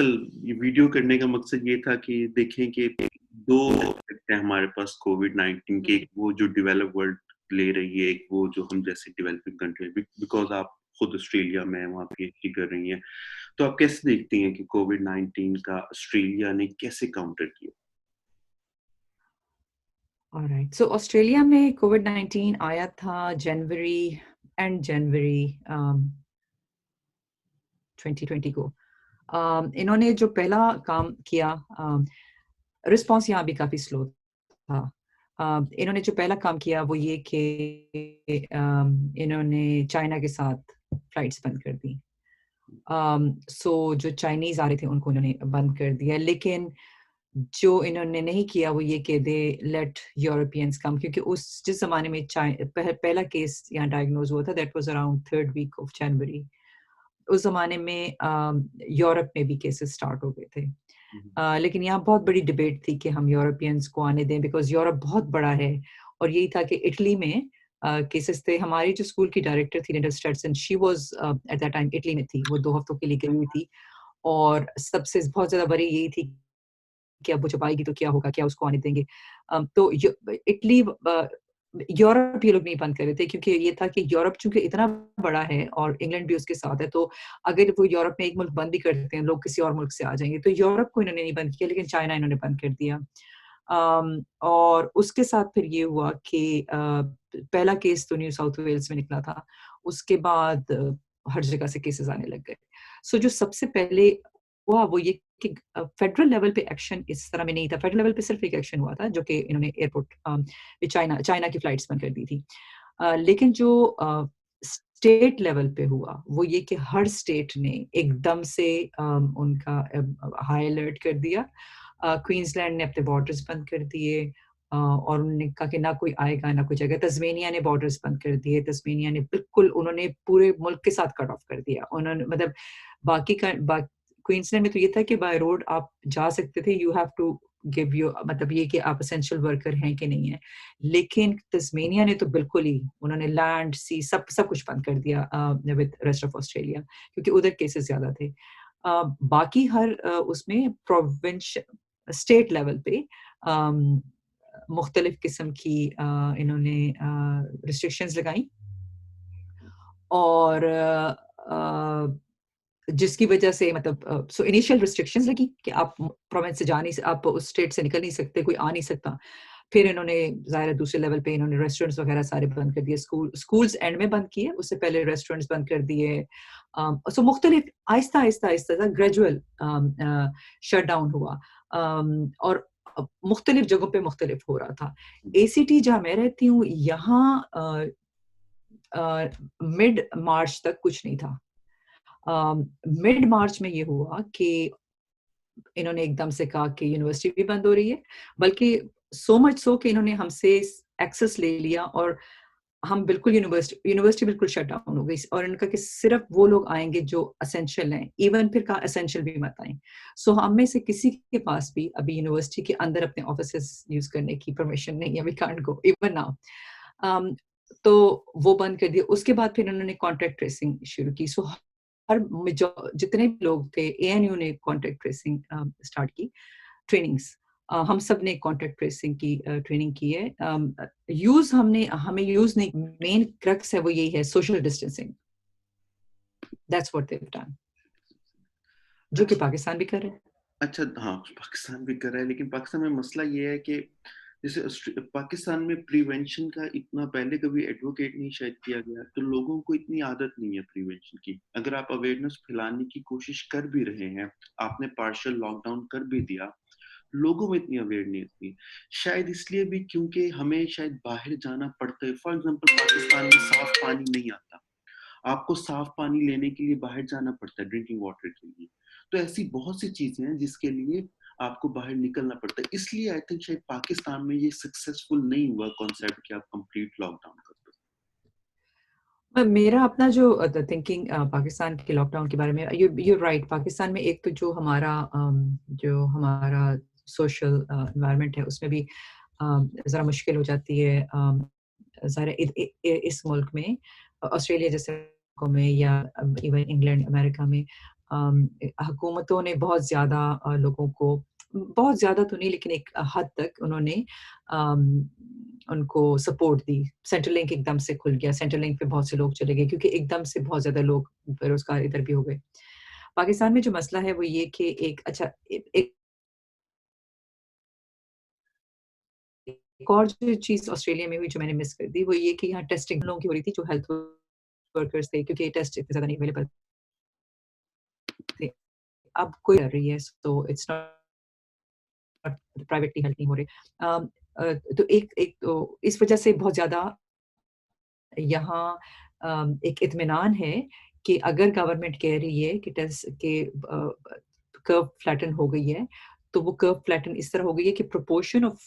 ये वीडियो करने का मकसद ये था कि देखें कि 2 इफ़ेक्ट हैं हमारे पास कोविड-19 के, एक वो जो डेवलप्ड वर्ल्ड ले रही है, एक वो जो हम जैसे डेवलपिंग कंट्री बिकॉज़ आप खुद ऑस्ट्रेलिया में हैं, वहाँ पीएचडी कर रही हैं। तो आप कैसे देखती हैं कि कोविड-19 का ऑस्ट्रेलिया ने कैसे काउंटर किया? ऑलराइट, सो ऑस्ट्रेलिया में कोविड-19 आया था जनवरी 2020 को। इन्होंने जो पहला काम किया, रिस्पॉन्स यहाँ भी काफ़ी स्लो था। इन्होंने जो पहला काम किया वो ये कि इन्होंने चाइना के साथ फ्लाइट्स बंद कर दी। सो जो चाइनीज़ आ रहे थे उनको उन्होंने बंद कर दिया, लेकिन जो इन्होंने नहीं किया वो ये कि दे लेट यूरोपियंस कम, क्योंकि जिस ज़माने में पहला केस यहाँ डायग्नोज हुआ था, that was around 3rd week of January. उस ज़माने में यूरोप में भी केसेस स्टार्ट हो गए थे। लेकिन यहाँ बहुत बड़ी डिबेट थी कि हम यूरोपियंस को आने दें, बिकॉज़ यूरोप बहुत बड़ा है। और यही था कि इटली में केसेस थे। हमारी जो स्कूल की डायरेक्टर थी Linda Stetson, she was at that time Italy में थी। वो 2 हफ्तों के लिए गई हुई थी, और सबसे बहुत ज़्यादा वरी यही थी कि अब वो जब आएगी तो क्या होगा, क्या उसको आने देंगे? तो इटली यूरोप ये लोग नहीं बंद कर रहे थे, क्योंकि ये था कि यूरोप चूँकि इतना बड़ा है और इंग्लैंड भी उसके साथ है, तो अगर वो यूरोप में एक मुल्क बंद भी कर देते हैं, लोग किसी और मुल्क से आ जाएँगे। तो यूरोप को इन्होंने नहीं बंद किया, लेकिन चाइना इन्होंने बंद कर दिया। और उसके साथ फिर ये हुआ कि पहला केस तो न्यू साउथ वेल्स में निकला था। उसके बाद हर जगह से केसेस आने लग गए। सो जो सबसे पहले हुआ वो ये कि फेडरल लेवल पे एक्शन इस तरह में नहीं था। फेडरल लेवल पे सिर्फ एक एक्शन हुआ था, जो कि इन्होंने एयरपोर्ट चाइना की फ्लाइट्स बंद कर दी थी। लेकिन जो स्टेट लेवल पे हुआ वो ये कि हर स्टेट ने एकदम से उनका हाई अलर्ट कर दिया। क्वींसलैंड ने अपने बॉर्डर्स बंद कर दिए, और उन्होंने कहा कि ना कोई आएगा ना कोई जाएगा। तस्मेनिया ने बॉर्डर्स बंद कर दिए। तस्मेनिया ने बिल्कुल उन्होंने पूरे मुल्क के साथ कट ऑफ कर दिया। उन्होंने मतलब बाकी का क्वींसलैंड में तो ये था कि बाय रोड आप जा सकते थे, you have to give you मतलब ये कि आप एसेंशियल वर्कर हैं कि नहीं है। लेकिन तस्मेनिया ने तो बिल्कुल ही उन्होंने लैंड सी सब कुछ बंद कर दिया विद रेस्ट ऑफ ऑस्ट्रेलिया, क्योंकि उधर केसेस ज्यादा थे। बाकी हर उसमें प्रोविंस स्टेट लेवल पे मुख्तलिफ किस्म की इन्होंने रिस्ट्रिक्शंस लगाई, और जिसकी वजह से मतलब सो इनिशियल रिस्ट्रिक्शंस लगी कि आप प्रोविंस से आप उस स्टेट से निकल नहीं सकते, कोई आ नहीं सकता। फिर इन्होंने ज़ाहिर है दूसरे लेवल पे इन्होंने रेस्टोरेंट्स वगैरह सारे बंद कर दिए। स्कूल्स एंड में बंद किए, उससे पहले रेस्टोरेंट्स बंद कर दिए। सो मुख्तलिफ आहिस्ता ग्रेजुअल शट डाउन हुआ, और मुख्तलिफ जगहों पे मुख्तलिफ हो रहा था। एसीटी जहाँ मैं रहती हूँ, यहाँ मिड मार्च तक कुछ नहीं था। मिड मार्च में ये हुआ कि इन्होंने एकदम से कहा कि यूनिवर्सिटी भी बंद हो रही है, बल्कि सो मच सो कि इन्होंने हमसे एक्सेस ले लिया, और हम बिल्कुल यूनिवर्सिटी बिल्कुल शट डाउन हो गई। और इन्होंने कहा कि सिर्फ वो लोग आएंगे जो असेंशियल हैं, इवन फिर कहा असेंशियल भी मत आए। सो हम में से किसी के पास भी अभी यूनिवर्सिटी के अंदर अपने ऑफिस यूज करने की परमिशन नहीं है, we can't go even now. तो वो बंद कर दिया। उसके बाद फिर उन्होंने कॉन्टैक्ट ट्रेसिंग शुरू की। सो जितने भी लोग थे, एएनयू ने कॉन्टैक्ट ट्रेसिंग स्टार्ट की ट्रेनिंग्स। हम सब ने कॉन्टैक्ट ट्रेसिंग की ट्रेनिंग की है। हमें यूज नहीं, मेन क्रक्स है वो यही है, social distancing. That's what they have done, जो कि पाकिस्तान भी कर रहा है। अच्छा, हाँ, पाकिस्तान भी कर रहा है, लेकिन पाकिस्तान में मसला ये है कि जैसे पाकिस्तान में प्रिवेंशन का इतना पहले कभी एडवोकेट नहीं शायद किया गया, तो लोगों को इतनी आदत नहीं है प्रिवेंशन की। अगर आप अवेयरनेस फैलाने की कोशिश कर भी रहे हैं, आपने पार्शियल लॉकडाउन कर भी दिया, लोगों में इतनी अवेयरनेस नहीं। शायद इसलिए भी क्योंकि हमें शायद बाहर जाना पड़ता है। फॉर एग्जाम्पल, पाकिस्तान में साफ पानी नहीं आता, आपको साफ पानी लेने के लिए बाहर जाना पड़ता है, ड्रिंकिंग वाटर के लिए। तो ऐसी बहुत सी चीजें हैं जिसके लिए आपको बाहर निकलना पड़ता है। इसलिए आई थिंक शायद पाकिस्तान में ये सक्सेसफुल नहीं हुआ कॉन्सेप्ट कि आप कंप्लीट लॉकडाउन कर दो। मेरा अपना जो थिंकिंग पाकिस्तान के लॉकडाउन के बारे में, यू राइट। पाकिस्तान में एक तो जो हमारा सोशल एनवायरनमेंट है, उसमें भी ज़रा मुश्किल हो जाती है। ज़रा इस मुल्क में, ऑस्ट्रेलिया जैसे मुल्कों में, या इवन इंग्लैंड, अमेरिका में حکومتوں نے بہت زیادہ لوگوں کو, بہت زیادہ تو نہیں لیکن ایک حد تک انہوں نے ان کو سپورٹ دی. سینٹرل لنک ایک دم سے کھل گیا, سینٹرل لنک پہ بہت سے لوگ چلے گئے کیونکہ ایک دم سے بہت زیادہ لوگ بے روزگار ادھر بھی ہو گئے. پاکستان میں جو مسئلہ ہے وہ یہ کہ ایک اور جو چیز آسٹریلیا میں ہوئی جو میں نے مس کر دی وہ یہ کہ یہاں ٹیسٹنگ لوگوں کی ہو رہی تھی جو ہیلتھ ورکرز تھے, کیونکہ ٹیسٹ اتنے زیادہ نہیں اویلیبل تھے. اب کوئی کر رہی ہے, so it's not privately health نہیں ہو رہے. تو ایک اس وجہ سے بہت زیادہ یہاں ایک اطمینان ہے کہ اگر گورنمنٹ کہہ رہی ہے کہ ٹیسٹ کے کرو فلیٹن ہو گئی ہے, تو وہ کرو فلیٹن اس طرح ہو گئی ہے کہ proportion of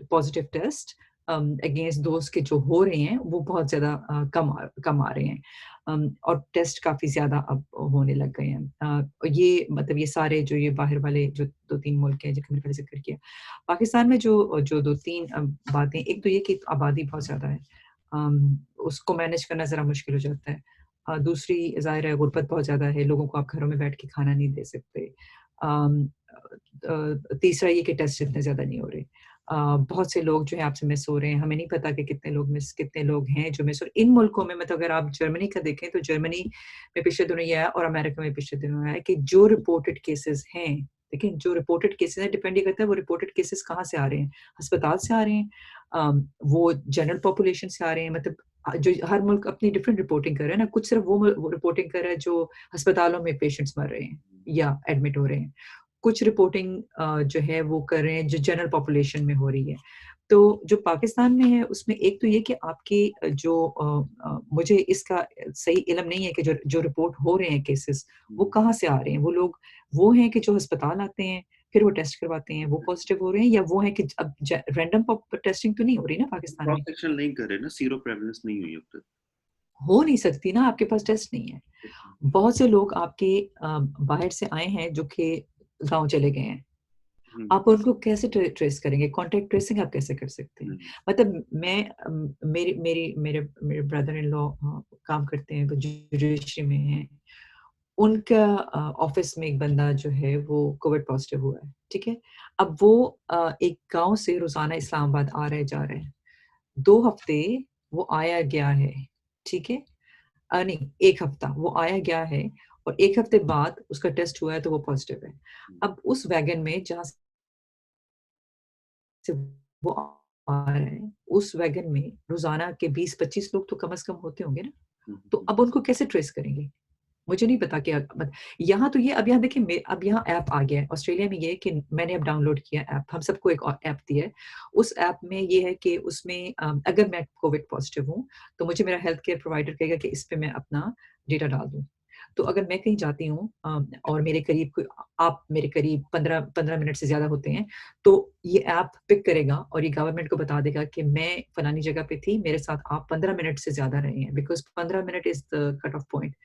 positive test against those کے جو ہو رہے ہیں وہ بہت زیادہ کم آ رہے ہیں, اور ٹیسٹ کافی زیادہ اب ہونے لگ گئے ہیں. یہ مطلب یہ سارے جو یہ باہر والے جو 2-3 ملک ہیں جن کا میں نے پہلے ذکر کیا. پاکستان میں جو 2-3 باتیں, ایک تو یہ کہ آبادی بہت زیادہ ہے, اس کو مینیج کرنا ذرا مشکل ہو جاتا ہے. دوسری ظاہر ہے غربت بہت زیادہ ہے, لوگوں کو آپ گھروں میں بیٹھ کے کھانا نہیں دے سکتے. تیسرا یہ کہ ٹیسٹ اتنے زیادہ نہیں ہو رہے. بہت سے لوگ جو ہے آپ سے مس ہو رہے ہیں, ہمیں نہیں پتا کہ کتنے لوگ ہیں جو مس ہو رہے. ان ملکوں میں مطلب اگر آپ جرمنی کا دیکھیں تو جرمنی میں پچھلے دنوں یہ آیا اور امریکہ میں پچھلے دنوں آیا کہ جو رپورٹڈ کیسز ہیں, دیکھیں جو رپورٹڈ کیسز ہیں ڈپینڈ یہ کرتا ہے وہ رپورٹڈ کیسز کہاں سے آ رہے ہیں, ہسپتال سے آ رہے ہیں, وہ جنرل پاپولیشن سے آ رہے ہیں. مطلب جو ہر ملک اپنی ڈفرینٹ رپورٹنگ کر رہا ہے نا, کچھ صرف وہ رپورٹنگ کر رہا ہے جو ہسپتالوں میں پیشنٹس مر رہے ہیں یا ایڈمٹ ہو رہے ہیں, کچھ رپورٹنگ جو ہے وہ کر رہے ہیں جو جنرل پاپولیشن میں ہو رہی ہے. تو جو پاکستان میں ہے اس میں ایک تو یہ کہ آپ کی جو مجھے اس کا صحیح علم نہیں ہے کہ جو رپورٹ ہو رہے ہیں کیسز وہ کہاں سے آ رہے ہیں. وہ لوگ وہ ہیں کہ جو ہسپتال آتے ہیں پھر وہ ٹیسٹ کرواتے ہیں وہ پازیٹیو ہو رہے ہیں, یا وہ ہیں کہ اب رینڈم ٹیسٹنگ تو نہیں ہو رہی نا پاکستان میں, پروٹیکشن نہیں کر رہے نا, زیرو پریویلنس نہیں ہوئی اب تک, ہو نہیں سکتی نا, آپ کے پاس ٹیسٹ نہیں ہے. بہت سے لوگ آپ کے باہر سے آئے ہیں جو کہ گاؤں چلے گئے ہیں, آپ ان کو کیسے ٹریس کریں گے؟ کانٹیکٹ ٹریسنگ آپ کیسے کر سکتے ہیں؟ مطلب میرے بردر ان لا کام کرتے ہیں, وہ جوڈیشری میں ہیں, ان کا آفس میں ایک بندہ جو ہے وہ کووڈ پازیٹیو ہوا ہے, ٹھیک ہے. اب وہ ایک گاؤں سے روزانہ اسلام آباد آ رہے جا رہے ہیں, 2 ہفتے وہ آیا گیا ہے, ٹھیک ہے, نہیں 1 ہفتہ وہ آیا گیا ہے, اور 1 ہفتے بعد اس کا ٹیسٹ ہوا ہے تو وہ پازیٹیو ہے. اب اس ویگن میں جہاں سے وہ آ رہے ہیں اس ویگن میں روزانہ کے 20-25 لوگ تو کم از کم ہوتے ہوں گے نا, تو اب ان کو کیسے ٹریس کریں گے؟ مجھے نہیں پتا کہ یہاں تو یہ اب یہاں دیکھیں اب یہاں ایپ آ گیا ہے آسٹریلیا میں, یہ کہ میں نے اب ڈاؤن لوڈ کیا ایپ, ہم سب کو ایک ایپ دی ہے. اس ایپ میں یہ ہے کہ اس میں اگر میں کووڈ پازیٹیو ہوں تو مجھے میرا ہیلتھ کیئر پرووائڈر کہے گا کہ اس پہ میں اپنا ڈیٹا ڈال دوں. تو اگر میں کہیں جاتی ہوں اور آپ میرے قریب 15 منٹ سے زیادہ ہوتے ہیں, تو یہ ایپ پک کرے گا اور یہ گورنمنٹ کو بتا دے گا کہ میں فلانی جگہ پہ تھی, میرے ساتھ آپ 15 منٹ سے زیادہ رہے ہیں, because 15 minute is the cut off point.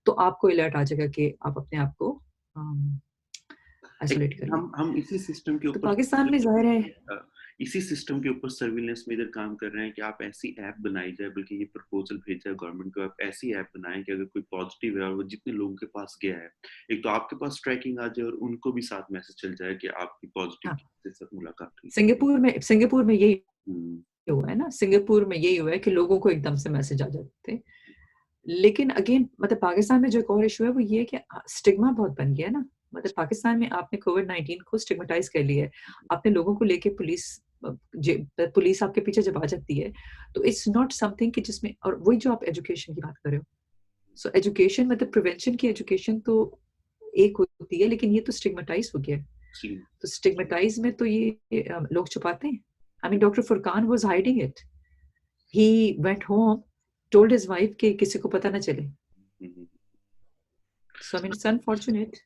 تو آپ کو الرٹ آ جائے گا کہ آپ اپنے آپ کو آئسولیٹ کریے. ہم اسی سسٹم کے تو اوپر پاکستان میں ظاہر ہے اسی سسٹم کے اوپر سرویلنس میں ادھر کام کر رہے ہیں کہ آپ ایسی ایپ بنائی جائے, بلکہ یہ پرپوزل بھیجا ہے گورنمنٹ کو, آپ ایسی ایپ بنائیں کہ اگر کوئی پازیٹیو ہے اور وہ جتنے لوگوں کے پاس گیا ہے, ایک تو آپ کے پاس ٹریکنگ آ جائے اور ان کو بھی ساتھ میسج چل جائے کہ آپ کی پازیٹیو کے ساتھ ملاقات ہوئی. سنگاپور میں یہی ہوا ہے نا, سنگاپور میں یہی ہوا ہے کہ لوگوں کو ایک دم سے میسج آ جاتے تھے. لیکن اگین مطلب پاکستان میں جو ایک اور ایشو ہے وہ یہ کہ اسٹگما بہت بن گیا ہے نا. مطلب پاکستان میں آپ نے کووڈ-19 کو اسٹگماٹائز کر لیا ہے, آپ نے لوگوں کو لے کے پولیس آپ کے پیچھے جب آ جاتی ہے تو اٹس ناٹ سم تھنگ کہ جس میں, اور وہی جو آپ ایجوکیشن کی بات کر رہے ہو, سو ایجوکیشن مطلب پریونشن کی ایجوکیشن تو ایک ہوتی ہے, لیکن یہ تو اسٹگماٹائز ہو گیا ہے. تو اسٹگماٹائز میں تو یہ لوگ چھپاتے ہیں. I mean, Dr. Furqan was hiding it. He went home, told his wife کہ کسی کو پتہ نہ چلے. So I mean, it's unfortunate.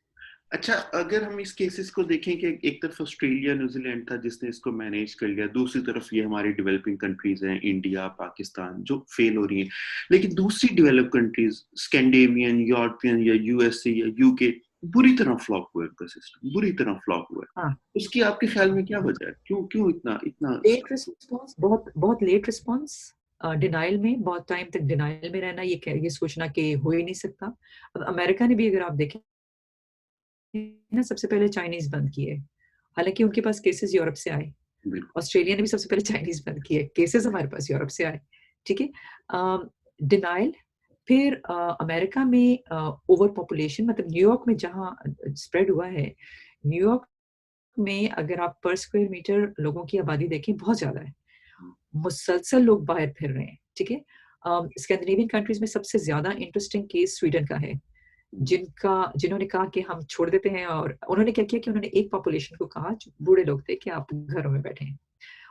اچھا, اگر ہم اس کیسز کو دیکھیں کہ ایک طرف آسٹریلیا نیوزی لینڈ تھا جس نے اس کو مینیج کر لیا, دوسری طرف یہ ہماری ڈیولپنگ کنٹریز ہیں انڈیا, پاکستان, جو فیل ہو رہی ہیں, لیکن دوسری ڈیولپ کنٹریز اسکینڈینیوین, یورپین یا یو ایس اے یا یو کے بری طرح فلاپ ہوا ہے, ان کا سسٹم بری طرح فلاپ ہوا ہے. اس کی آپ کے خیال میں کیا وجہ ہے؟ کیوں اتنا لیٹ رسپانس, بہت لیٹ رسپانس, ڈینائل میں, بہت ٹائم تک ڈینائل میں رہنا, یہ سوچنا کہ ہو ہی نہیں سکتا. اب امریکہ نے بھی اگر آپ دیکھیں ना सबसे पहले चाइनीज़ बंद किए, हालाँकि उनके पास केसेज़ यूरोप से आए। बिल्कुल। ऑस्ट्रेलिया ने भी सबसे पहले चाइनीज़ बंद किए, केसेज़ हमारे पास यूरोप से आए, ठीक है? डिनायल, फिर अमेरिका में ओवर पॉपुलेशन, मतलब न्यूयॉर्क में जहाँ स्प्रेड हुआ है, न्यूयॉर्क में अगर आप पर स्क्वायर मीटर लोगों की आबादी देखें, बहुत ज़्यादा है। मुसलसल लोग बाहर फिर रहे हैं, ठीक है? स्कैंडिनेवियन कंट्रीज़ में सबसे ज़्यादा इंटरेस्टिंग केस स्वीडन का है, जिन्होंने कहा कि हम छोड़ देते हैं, और उन्होंने क्या किया कि उन्होंने एक पॉपुलेशन को कहा, जो बूढ़े लोग थे, कि आप घरों में बैठें,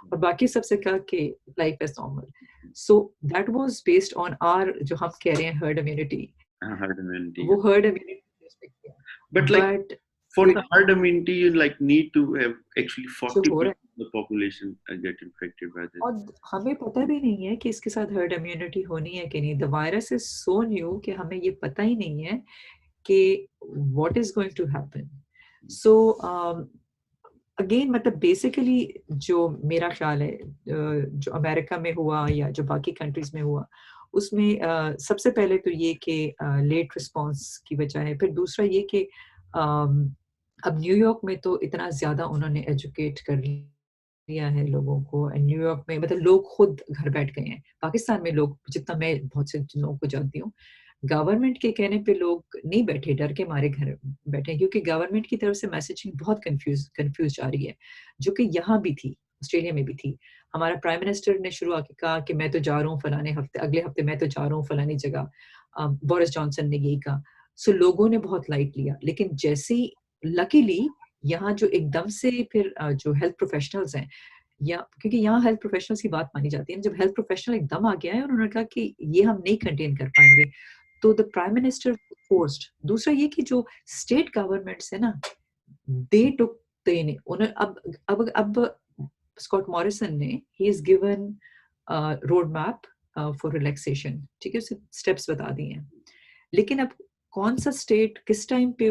और बाकी सबसे कहा कि life is normal. So that was based on our, जो हम कह रहे हैं, हर्ड इम्यूनिटी। herd immunity, वो हर्ड इम्यूनिटी रिस्पेक्ट किया। but like but for the herd immunity you like need to have actually जो हो 40% रहा है, of the population get infected by this. और हमें पता भी नहीं है कि इसके साथ हर्ड इम्यूनिटी होनी है कि नहीं। The virus is so new कि हमें ये पता ही नहीं है कि what is going to happen. So again, मतलब बेसिकली जो मेरा ख्याल है, जो अमेरिका में हुआ या जो बाकी कंट्रीज़ में हुआ, उसमें सबसे पहले तो ये कि लेट रिस्पॉन्स की वजह है। फिर दूसरा ये कि अब न्यूयॉर्क में तो इतना ज़्यादा उन्होंने एजुकेट कर लिया है लोगों को, एंड न्यूयॉर्क में मतलब लोग खुद घर बैठ गए हैं। पाकिस्तान में लोग, जितना मैं बहुत से लोगों को जानती हूँ, गवर्नमेंट के कहने पे लोग नहीं बैठे, डर के मारे घर बैठे हैं, क्योंकि गवर्नमेंट की तरफ से मैसेजिंग बहुत कन्फ्यूज़ जा रही है, जो कि यहाँ भी थी, ऑस्ट्रेलिया में भी थी। हमारा प्राइम मिनिस्टर ने शुरू आके कहा कि मैं तो जा रहा हूँ फलाने हफ्ते, अगले हफ्ते मैं तो जा रहा हूँ फलानी जगह। बोरिस जॉनसन ने यही कहा। सो लोगों ने बहुत लाइट लिया, लेकिन जैसे ही लकीली यहाँ जो एकदम से फिर जो हेल्थ प्रोफेशनल्स हैं, या क्योंकि यहाँ हेल्थ प्रोफेशनल्स की बात मानी जाती है, जब हेल्थ प्रोफेशनल एकदम आ गया है और उन्होंने कहा कि ये हम नहीं कंटेन कर पाएँगे, तो द प्राइम मिनिस्टर फोर्स्ड। दूसरा ये कि जो स्टेट गवर्नमेंट्स है ना, दे टुक द उन्हें अब स्कॉट मॉरिसन ने, he is given road map for relaxation, ठीक है? उसे स्टेप्स बता दिए हैं। लेकिन अब कौन-सा स्टेट किस टाइम पे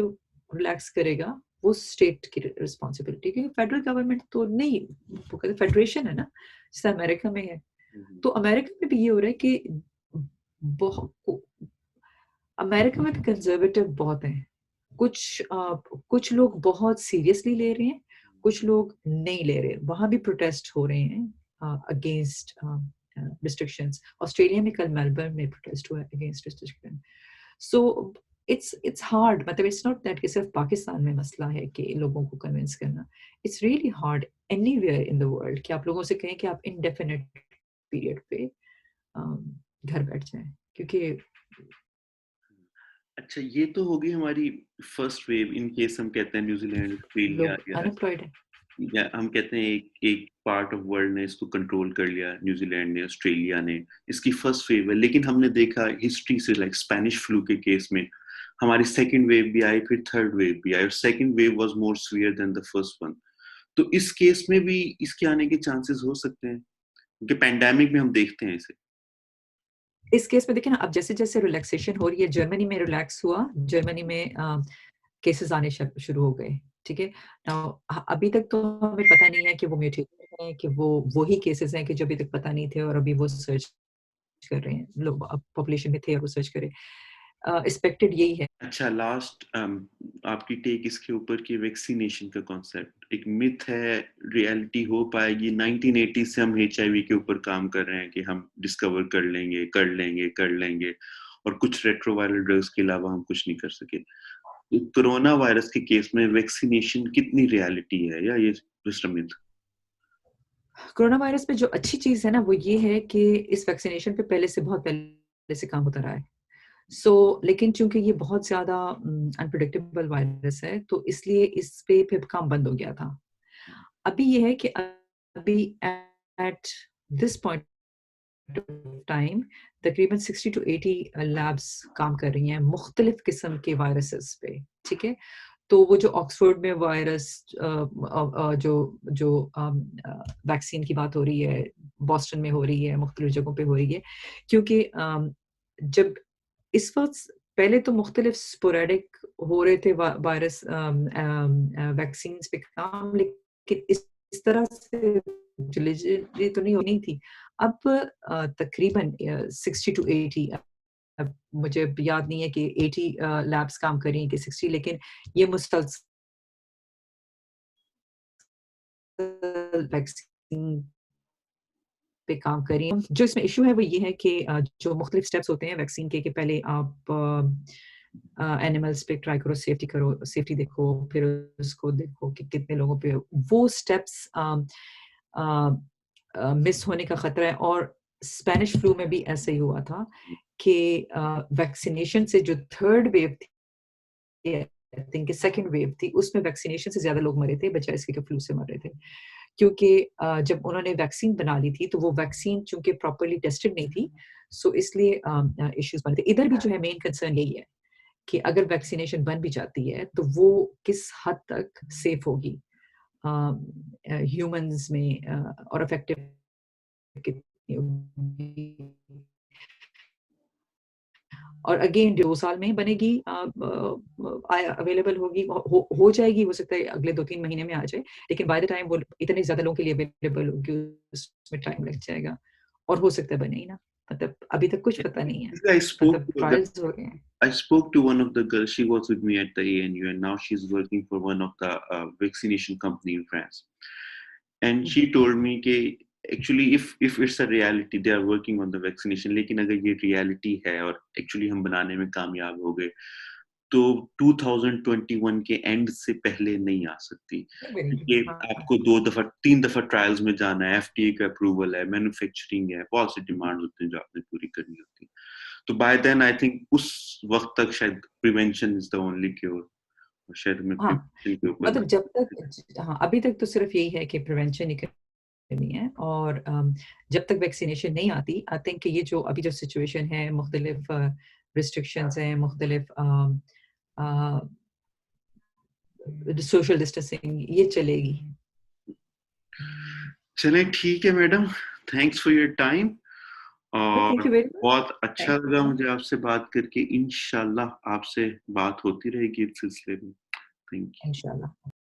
रिलैक्स करेगा, वो स्टेट की रिस्पॉन्सिबिलिटी, क्योंकि फेडरल गवर्नमेंट तो नहीं, वो कहते फेडरेशन है ना, जैसे अमेरिका में है। तो अमेरिका में भी ये हो रहा है कि बहु अमेरिका में भी कंज़र्वेटिव बहुत हैं। कुछ लोग बहुत सीरियसली ले रहे हैं, कुछ लोग नहीं ले रहे। वहाँ भी प्रोटेस्ट हो रहे हैं अगेंस्ट रिस्ट्रिक्शंस। ऑस्ट्रेलिया में कल मेलबर्न में प्रोटेस्ट हुआ against restriction. So it's hard, मतलब इट्स नॉट दैट कि सिर्फ पाकिस्तान में मसला है कि लोगों को कन्विंस करना। It's really hard anywhere in the world कि आप लोगों से कहें कि आप इंडेफिनिट पीरियड पे घर बैठ जाएँ, क्योंकि अच्छा, ये तो होगी हमारी फर्स्ट वेव, इन केस हम कहते हैं न्यूजीलैंड, ऑस्ट्रेलिया, लोग अनएम्प्लॉयड हैं। या हम कहते हैं एक एक पार्ट ऑफ वर्ल्ड ने इसको कंट्रोल कर लिया, न्यूजीलैंड ने, ऑस्ट्रेलिया ने, इसकी फर्स्ट वेव है। लेकिन हमने देखा हिस्ट्री से, लाइक स्पेनिश फ्लू के केस में हमारी सेकंड वेव भी आई, फिर थर्ड वेव भी आई, और second wave was more severe than the first one. तो इस केस में भी इसके आने के चांसेस हो सकते हैं, क्योंकि पैंडेमिक में हम देखते हैं इसे। इस केस में देखिए ना, अब जैसे-जैसे रिलैक्सेशन हो रही है, जर्मनी में रिलैक्स हुआ, जर्मनी में केसेज़ आने शुरू हो गए, ठीक है? नाउ अभी तक तो हमें पता नहीं है कि वो म्यूटेटेड हैं, कि वो ही केसेज़ हैं कि जो अभी तक पता नहीं थे और अभी वो सर्च कर रहे हैं। लोग अब पॉपुलेशन में थे और वो सर्च कर रहे हैं। एक्सपेक्टेड यही है। अच्छा, लास्ट आपकी टेक इसके ऊपर कि वैक्सीनेशन का कॉन्सेप्ट एक मिथ है, रियलिटी हो पाएगी? 1980 से हम एचआईवी के ऊपर काम कर रहे हैं कि हम डिस्कवर कर लेंगे, और कुछ रेट्रोवायरल ड्रग्स के अलावा हम कुछ नहीं कर सके। तो कोरोना वायरस के केस में वैक्सीनेशन कितनी रियलिटी है, या ये just a myth? Corona virus में जो अच्छी चीज़ है ना, वो ये है कि इस वैक्सीनेशन पे बहुत पहले से काम होता रहा है। लेकिन चूँकि ये बहुत ज़्यादा अनप्रेडिक्टेबल वायरस है, तो इसलिए इस पे फिर काम बंद हो गया था। अभी ये है कि अभी at this point of time तकरीबन 60 टू 80 लैब्स काम कर रही हैं मुख्तलिफ किस्म के वायरसेस पे, ठीक है? तो वो जो ऑक्सफोर्ड में वायरस जो जो वैक्सीन की बात हो रही है, बॉस्टन में हो रही है, मुख्तलिफ जगहों पे हो रही है, क्योंकि जब इस वक़्त पहले तो मुख्तलिफ स्पोरेडिक हो रहे थे वायरस वैक्सीन्स पे काम, लेकिन इस तरह से डिलीवरी तो नहीं थी। अब तकरीबन 60 टू 80 مجھے یاد نہیں ہے کہ 80 لیبس کام کر رہی ہیں کہ 60, لیکن یہ مسلسل ویکسین پہ کام کر رہی ہیں. جو اس میں ایشو ہے وہ یہ ہے کہ جو مختلف اسٹیپس ہوتے ہیں ویکسین کے کہ پہلے آپ اینیملس پہ ٹرائی کرو, سیفٹی دیکھو, پھر اس کو دیکھو کہ کتنے لوگوں پہ, وہ اسٹیپس مس ہونے کا خطرہ ہے. اور اسپینش فلو میں بھی ایسا ہی ہوا تھا کہ ویکسینیشن سے جو تھرڈ ویو تھی, آئی تھنک سیکنڈ ویو تھی, اس میں ویکسینیشن سے زیادہ لوگ مرے تھے بجائے اس کے کہ فلو سے مر رہے تھے. کیونکہ جب انہوں نے ویکسین بنا لی تھی تو وہ ویکسین چونکہ پراپرلی ٹیسٹڈ نہیں تھی, سو اس لیے ایشوز بنے تھے. ادھر بھی جو ہے مین کنسرن یہی ہے کہ اگر ویکسینیشن بن بھی جاتی ہے تو وہ کس حد تک سیف ہوگی ہیومنز میں, اور افیکٹو کتنی ہوگی. اور اگین 2 سال میں بنے گی, اویلیبل ہوگی, ہو جائے گی, ہو سکتا ہے اگلے 2-3 مہینے میں آ جائے, لیکن بائی دا ٹائم وہ اتنے زیادہ لوگوں کے لیے اویلیبل ہوگی اس میں ٹائم لگ جائے گا, اور ہو سکتا ہے بنے ہی نا. مطلب ابھی تک کچھ پتہ نہیں ہے, مطلب ٹرائلز ہو رہے ہیں. I spoke to one of the girls. She was with me at the ANU, and now she's working for one of the vaccination company in France. And she told me that actually, if it's a reality, they are working on the vaccination. लेकिन अगर ये reality है और actually हम बनाने में कामयाब हो गए, तो 2021 के end से पहले नहीं आ सकती. ये आपको 2-3 दफा ट्रायल्स में जाना है, FDA का अप्रूवल है, मैन्युफैक्चरिंग है, बहुत सी डिमांड होती हैं जो आपने पूरी करनी होती है. तो बाय देन आई थिंक उस वक्त तक शायद prevention is the only cure. शायद मैं प्रिवेंशन के ऊपर मतलब जब तक, हाँ अभी तक तो सिर्फ यही है कि प्रिवेंशन ही करनी है. और जब तक वैक्सीनेशन नहीं आती, आई थिंक ये जो अभी जो सिचुएशन है, मुख्तलिफ रिस्ट्रिक्शंस हैं, मुख्तलिफ सोशल डिस्टेंसिंग, ये चलेगी. चलें, ठीक है madam, thanks for your time. और बहुत अच्छा लगा मुझे आपसे बात करके. इंशाल्लाह आपसे बात होती रहेगी इस सिलसिले में. Thank you. इंशाल्लाह.